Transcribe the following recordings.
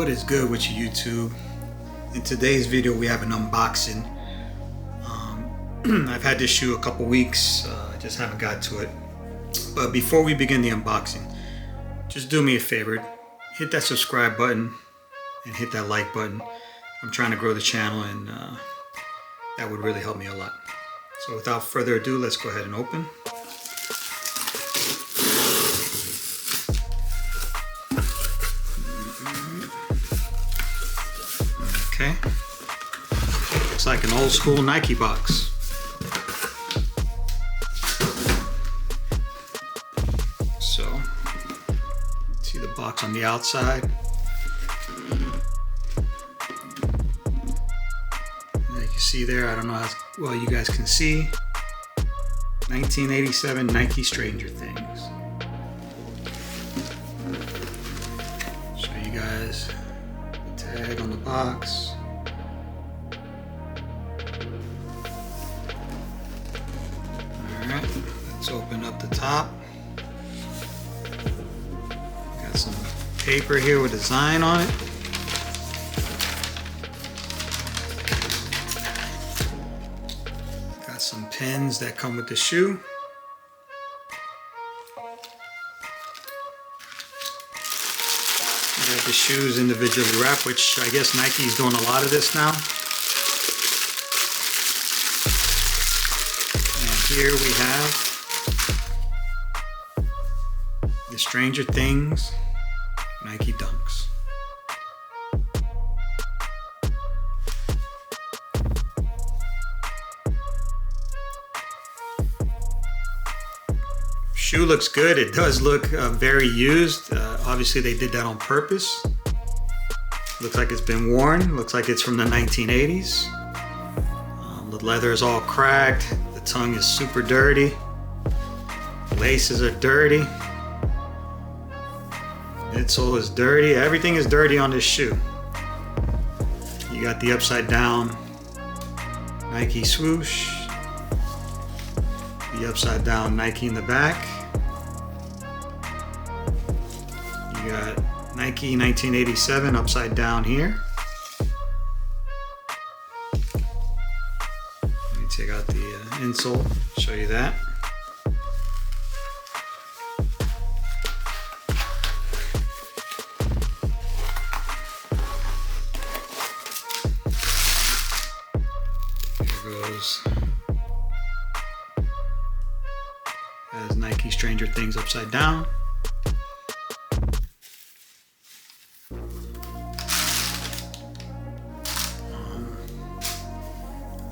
What is good with you, YouTube? In today's video we have an unboxing. I've had this shoe a couple weeks, I just haven't got to it. But before we begin the unboxing, just do me a favor, hit that subscribe button and hit that like button. I'm trying to grow the channel, and that would really help me a lot. So without further ado, let's go ahead and open. Okay, looks like an old school Nike box. So, see the box on the outside. Like you see there, I don't know how well you guys can see. 1987 Nike Stranger Things. Show you guys the tag on the box. Alright, let's open up the top. Got some paper here with a design on it. Got some pins that come with the shoe. Got the shoes individually wrapped, which I guess Nike's doing a lot of this now. And here we have the Stranger Things Nike Dunks. Shoe looks good. It does look very used. Obviously they did that on purpose. Looks like it's been worn. Looks like it's from the 1980s. The leather is all cracked. The tongue is super dirty. The laces are dirty. Midsole is dirty. Everything is dirty on this shoe. You got the upside down Nike swoosh. The upside down Nike in the back. You got Nike 1987 upside down here. Let me take out the insole, show you that. Here goes. Has Nike Stranger Things upside down.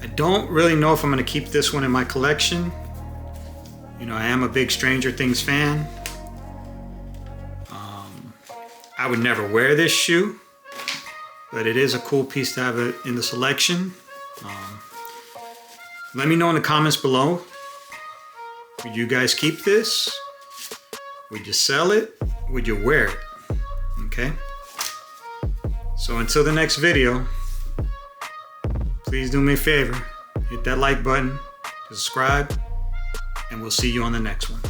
I don't really know if I'm going to keep this one in my collection. You know, I am a big Stranger Things fan. I would never wear this shoe, but it is a cool piece to have it in the selection. Let me know in the comments below. Would you guys keep this? Would you sell it? Would you wear it? Okay. So until the next video, please do me a favor. Hit that like button, subscribe, and we'll see you on the next one.